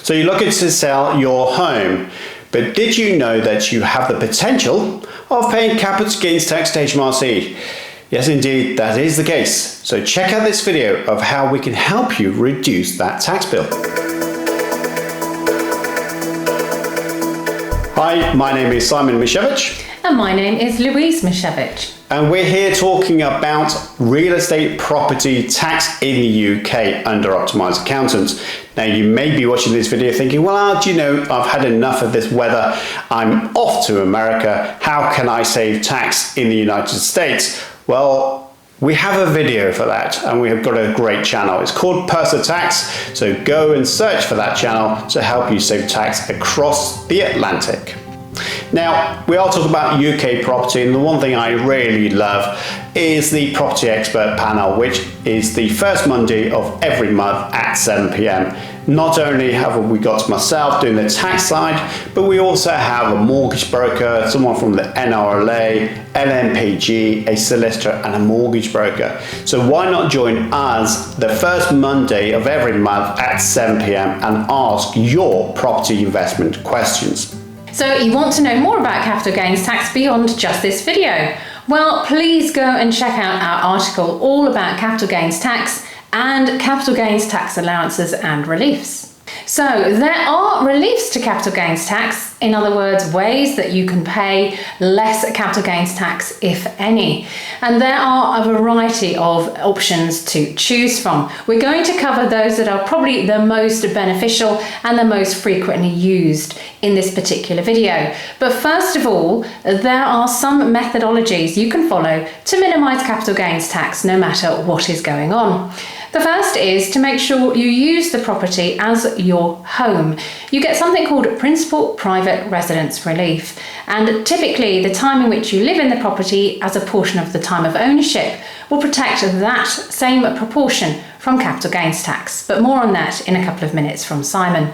So you're looking to sell your home, but did you know that you have the potential of paying capital gains tax to HMRC? Yes, indeed, that is the case. So check out this video of how we can help you reduce that tax bill. Hi, my name is Simon Misiewicz. And my name is Louise Misiewicz. And we're here talking about real estate property tax in the UK under Optimise Accountants. Now you may be watching this video thinking, well, do you know, I've had enough of this weather. I'm off to America. How can I save tax in the United States? Well, we have a video for that, and we have got a great channel. It's called Purser Tax, so go and search for that channel to help you save tax across the Atlantic. Now, we are talking about UK property, and the one thing I really love is the Property Expert Panel, which is the first Monday of every month at 7 p.m. Not only have we got myself doing the tax side, but we also have a mortgage broker, someone from the NRLA, LMPG, a solicitor, and a mortgage broker. So why not join us the first Monday of every month at 7 p.m. and ask your property investment questions? So you want to know more about capital gains tax beyond just this video? Well, please go and check out our article all about capital gains tax and capital gains tax allowances and reliefs. So there are reliefs to capital gains tax, in other words, ways that you can pay less capital gains tax, if any. And there are a variety of options to choose from. We're going to cover those that are probably the most beneficial and the most frequently used in this particular video. But first of all, there are some methodologies you can follow to minimise capital gains tax no matter what is going on. The first is to make sure you use the property as your home. You get something called Principal Private Residence Relief, and typically the time in which you live in the property as a portion of the time of ownership will protect that same proportion from capital gains tax. But more on that in a couple of minutes from Simon.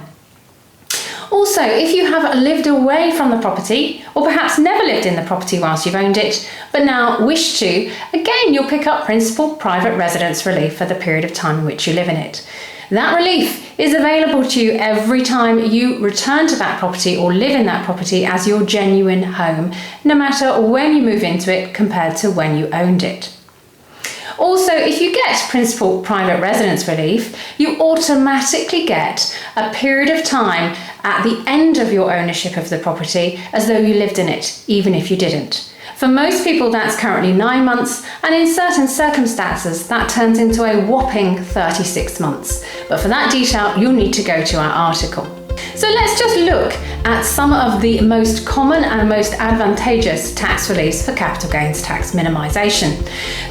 Also, if you have lived away from the property, or perhaps never lived in the property whilst you've owned it, but now wish to, again, you'll pick up Principal Private Residence Relief for the period of time in which you live in it. That relief is available to you every time you return to that property or live in that property as your genuine home, no matter when you move into it compared to when you owned it. Also, if you get Principal Private Residence Relief, you automatically get a period of time at the end of your ownership of the property as though you lived in it, even if you didn't. For most people, that's currently 9 months, and in certain circumstances, that turns into a whopping 36 months. But for that detail, you'll need to go to our article. So let's just look at some of the most common and most advantageous tax reliefs for capital gains tax minimisation.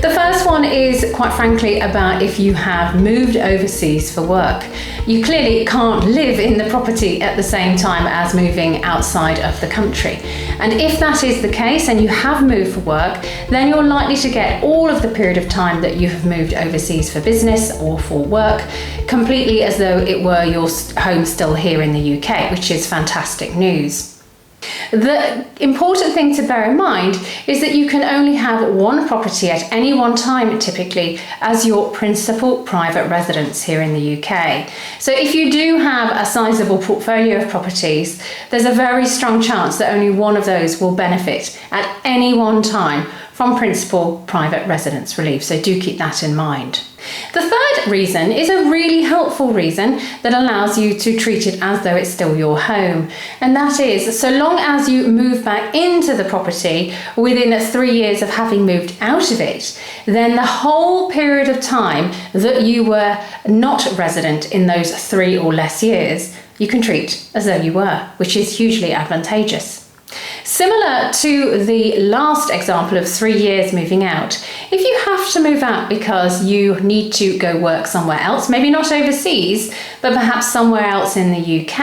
The first one is, quite frankly, about if you have moved overseas for work. You clearly can't live in the property at the same time as moving outside of the country. And if that is the case and you have moved for work, then you're likely to get all of the period of time that you have moved overseas for business or for work completely as though it were your home still here in the UK, which is fantastic news. The important thing to bear in mind is that you can only have one property at any one time, typically, as your principal private residence here in the UK. So if you do have a sizable portfolio of properties, there's a very strong chance that only one of those will benefit at any one time from Principal Private Residence Relief, so do keep that in mind. The third reason is a really helpful reason that allows you to treat it as though it's still your home, and that is, so long as you move back into the property within 3 years of having moved out of it, then the whole period of time that you were not resident in those 3 or less years, you can treat as though you were, which is hugely advantageous. Similar to the last example of 3 years moving out, if you have to move out because you need to go work somewhere else, maybe not overseas, but perhaps somewhere else in the UK,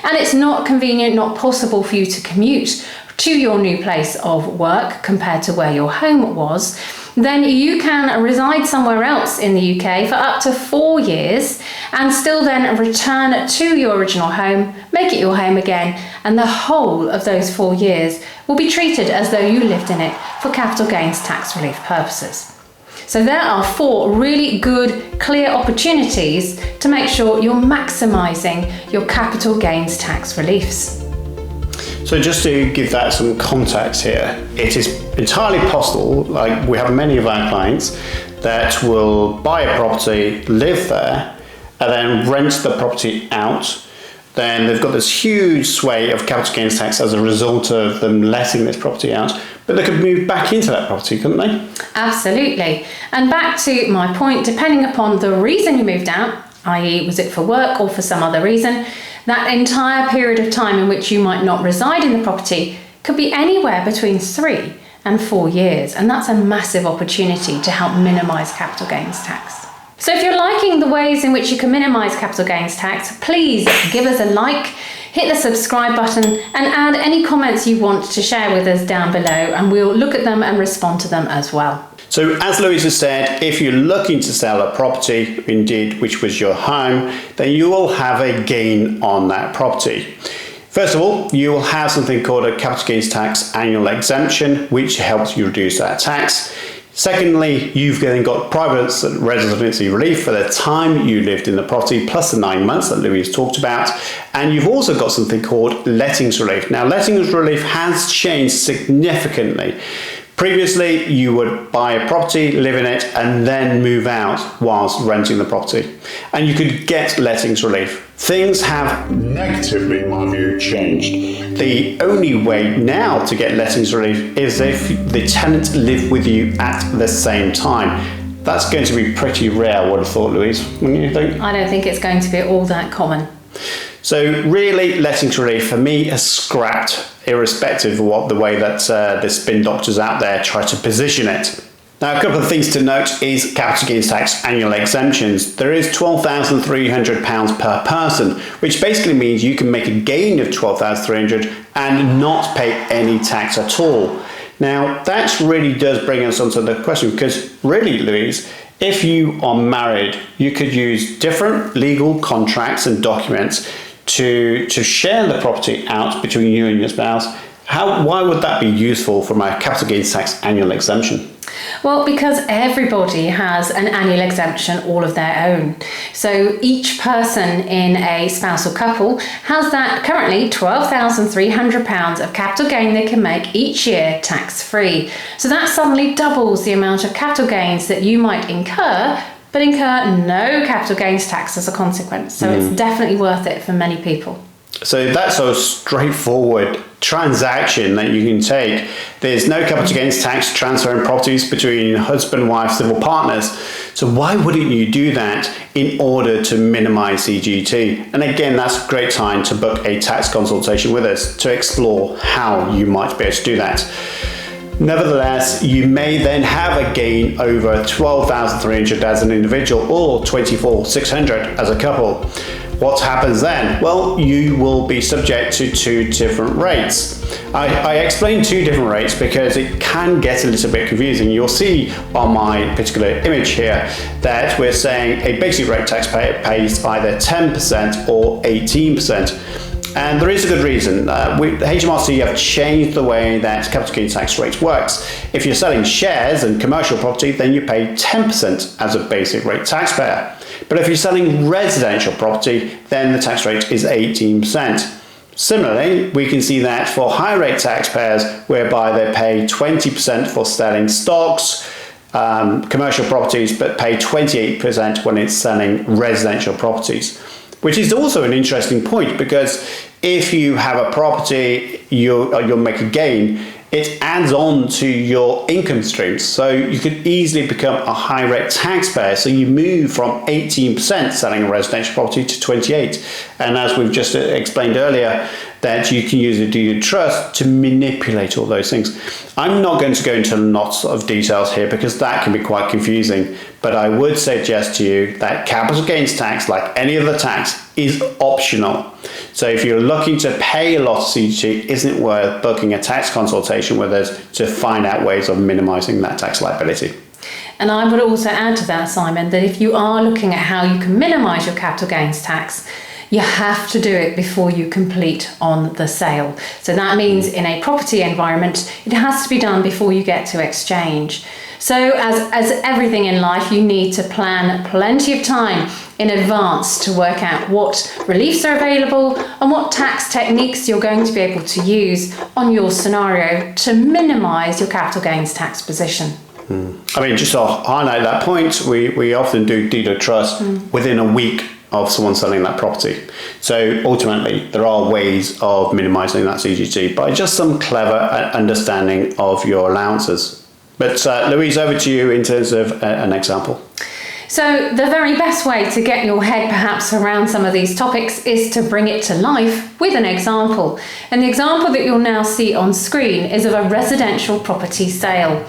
and it's not convenient, not possible for you to commute to your new place of work compared to where your home was, then you can reside somewhere else in the UK for up to 4 years and still then return to your original home, make it your home again, and the whole of those 4 years will be treated as though you lived in it for capital gains tax relief purposes. So there are 4 really good, clear opportunities to make sure you're maximising your capital gains tax reliefs. So just to give that some context here, it is entirely possible, like we have many of our clients that will buy a property, live there, and then rent the property out. Then they've got this huge sway of capital gains tax as a result of them letting this property out, but they could move back into that property, couldn't they? Absolutely. And back to my point, depending upon the reason you moved out, i.e. was it for work or for some other reason, that entire period of time in which you might not reside in the property could be anywhere between 3 and 4 years. And that's a massive opportunity to help minimise capital gains tax. So if you're liking the ways in which you can minimise capital gains tax, please give us a like, hit the subscribe button and add any comments you want to share with us down below, and we'll look at them and respond to them as well. So as Louise has said, if you're looking to sell a property, indeed, which was your home, then you will have a gain on that property. First of all, you will have something called a capital gains tax annual exemption, which helps you reduce that tax. Secondly, you've then got private residency relief for the time you lived in the property, plus the 9 months that Louise talked about. And you've also got something called lettings relief. Now, lettings relief has changed significantly. Previously, you would buy a property, live in it, and then move out whilst renting the property. And you could get lettings relief. Things have negatively, in my view, changed. The only way now to get lettings relief is if the tenants live with you at the same time. That's going to be pretty rare, I would have thought, Louise, wouldn't you think? I don't think it's going to be all that common. So really, lettings relief for me is scrapped, irrespective of what the way that the spin doctors out there try to position it. Now, a couple of things to note is capital gains tax annual exemptions. There is £12,300 per person, which basically means you can make a gain of £12,300 and not pay any tax at all. Now, that really does bring us onto the question, because really, Louise, if you are married, you could use different legal contracts and documents to share the property out between you and your spouse. Why would that be useful from a capital gains tax annual exemption? Well, because everybody has an annual exemption all of their own. So each person in a spousal couple has that currently £12,300 of capital gain they can make each year tax-free. So that suddenly doubles the amount of capital gains that you might incur, but incur no capital gains tax as a consequence. So it's definitely worth it for many people. So that's a straightforward transaction that you can take. There's no capital gains tax transferring properties between husband, wife, civil partners. So why wouldn't you do that in order to minimise CGT? And again, that's a great time to book a tax consultation with us to explore how you might be able to do that. Nevertheless, you may then have a gain over $12,300 as an individual or $24,600 as a couple. What happens then? Well, you will be subject to 2 different rates. I explained 2 different rates because it can get a little bit confusing. You'll see on my particular image here that we're saying a basic rate taxpayer pays either 10% or 18%. And there is a good reason. HMRC have changed the way that capital gains tax rates works. If you're selling shares and commercial property, then you pay 10% as a basic rate taxpayer. But if you're selling residential property, then the tax rate is 18%. Similarly, we can see that for high rate taxpayers, whereby they pay 20% for selling stocks, commercial properties, but pay 28% when it's selling residential properties. Which is also an interesting point, because if you have a property, you'll make a gain, it adds on to your income streams. So you could easily become a high rate taxpayer. So you move from 18% selling a residential property to 28%. And as we've just explained earlier, that you can use a deed of trust to manipulate all those things. I'm not going to go into lots of details here because that can be quite confusing, but I would suggest to you that capital gains tax, like any other tax, is optional. So if you're looking to pay a lot of CGT, isn't it worth booking a tax consultation with us to find out ways of minimizing that tax liability? And I would also add to that, Simon, that if you are looking at how you can minimize your capital gains tax, you have to do it before you complete on the sale. So that means in a property environment, it has to be done before you get to exchange. So as everything in life, you need to plan plenty of time in advance to work out what reliefs are available and what tax techniques you're going to be able to use on your scenario to minimise your capital gains tax position. I mean, just to highlight that point, we often do deed of trust within a week of someone selling that property. So ultimately, there are ways of minimising that CGT by just some clever understanding of your allowances. But Louise, over to you in terms of an example. So the very best way to get your head perhaps around some of these topics is to bring it to life with an example. And the example that you'll now see on screen is of a residential property sale.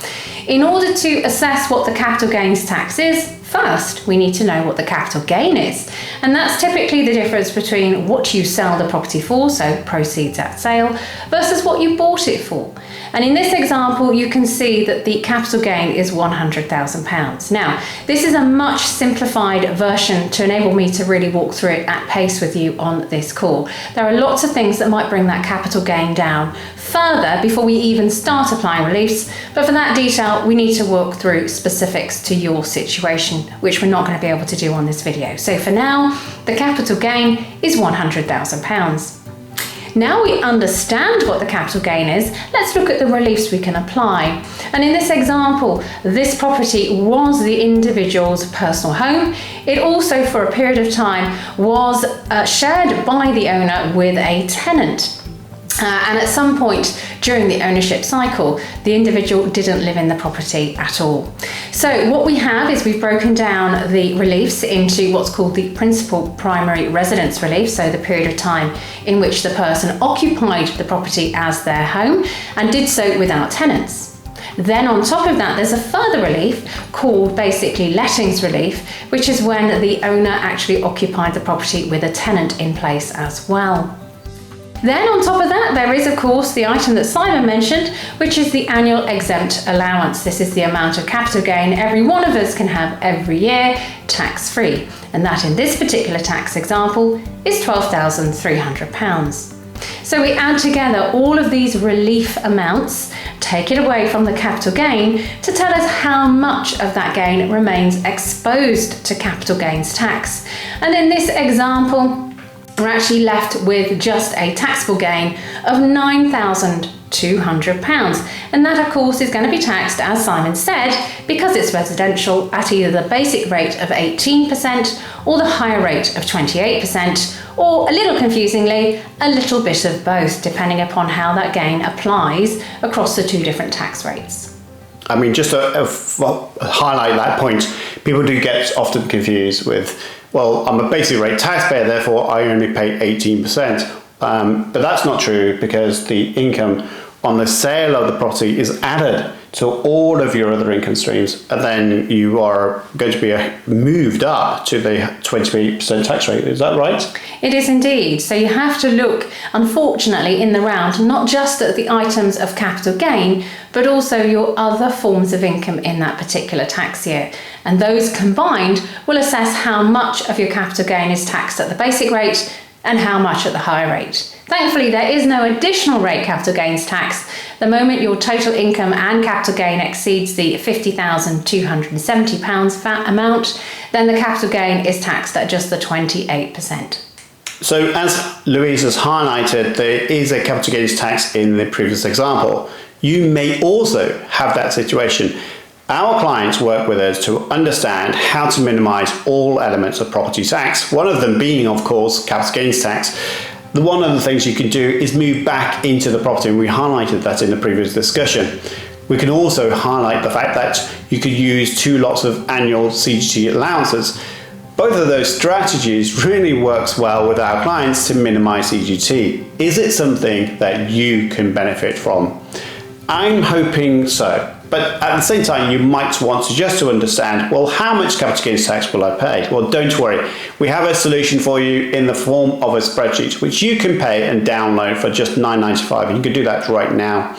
In order to assess what the capital gains tax is, first we need to know what the capital gain is. And that's typically the difference between what you sell the property for, so proceeds at sale, versus what you bought it for. And in this example, you can see that the capital gain is £100,000. Now, this is a much simplified version to enable me to really walk through it at pace with you on this call. There are lots of things that might bring that capital gain down further before we even start applying reliefs, but for that detail, we need to walk through specifics to your situation, which we're not going to be able to do on this video. So for now, the capital gain is £100,000. Now we understand what the capital gain is, let's look at the reliefs we can apply. And in this example, this property was the individual's personal home. It also, for a period of time, was shared by the owner with a tenant. And at some point during the ownership cycle, the individual didn't live in the property at all. So what we have is we've broken down the reliefs into what's called the principal primary residence relief, so the period of time in which the person occupied the property as their home and did so without tenants. Then on top of that, there's a further relief called basically lettings relief, which is when the owner actually occupied the property with a tenant in place as well. Then on top of that, there is of course the item that Simon mentioned, which is the annual exempt allowance. This is the amount of capital gain every one of us can have every year, tax-free. And that in this particular tax example is £12,300. So we add together all of these relief amounts, take it away from the capital gain to tell us how much of that gain remains exposed to capital gains tax. And in this example, we're actually left with just a taxable gain of £9,200. And that, of course, is going to be taxed, as Simon said, because it's residential, at either the basic rate of 18% or the higher rate of 28%, or a little confusingly, a little bit of both, depending upon how that gain applies across the two different tax rates. I mean, just to highlight that point, people do get often confused with, well, I'm a basic rate taxpayer, therefore I only pay 18%. But that's not true, because the income on the sale of the property is added to all of your other income streams, and then you are going to be moved up to the 28% tax rate. Is that right? It is indeed. So you have to look, unfortunately, in the round, not just at the items of capital gain, but also your other forms of income in that particular tax year. And those combined will assess how much of your capital gain is taxed at the basic rate and how much at the higher rate. Thankfully, there is no additional rate capital gains tax. The moment your total income and capital gain exceeds the £50,270 VAT amount, then the capital gain is taxed at just the 28%. So as Louise has highlighted, there is a capital gains tax in the previous example. You may also have that situation. Our clients work with us to understand how to minimise all elements of property tax, one of them being, of course, capital gains tax. One of the things you can do is move back into the property, and we highlighted that in the previous discussion. We can also highlight the fact that you could use 2 lots of annual CGT allowances. Both of those strategies really works well with our clients to minimise CGT. Is it something that you can benefit from? I'm hoping so. But at the same time, you might want to just to understand, well, how much capital gains tax will I pay? Well, don't worry. We have a solution for you in the form of a spreadsheet, which you can pay and download for just $9.95. And you can do that right now.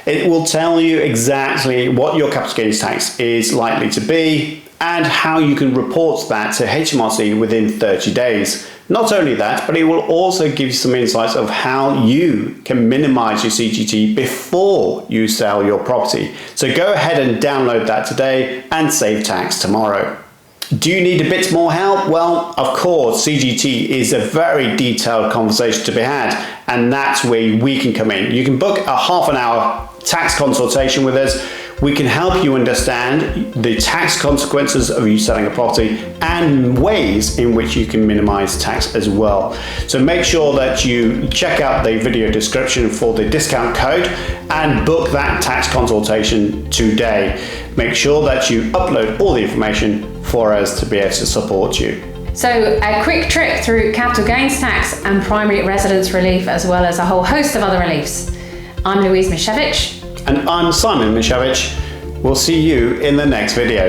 It will tell you exactly what your capital gains tax is likely to be and how you can report that to HMRC within 30 days. Not only that, but it will also give you some insights of how you can minimize your CGT before you sell your property. So go ahead and download that today and save tax tomorrow. Do you need a bit more help? Well, of course, CGT is a very detailed conversation to be had, and that's where we can come in. You can book a half an hour tax consultation with us. We can help you understand the tax consequences of you selling a property and ways in which you can minimize tax as well. So make sure that you check out the video description for the discount code and book that tax consultation today. Make sure that you upload all the information for us to be able to support you. So a quick trip through capital gains tax and primary residence relief, as well as a whole host of other reliefs. I'm Louise Misiewicz. And I'm Simon Misiewicz. We'll see you in the next video.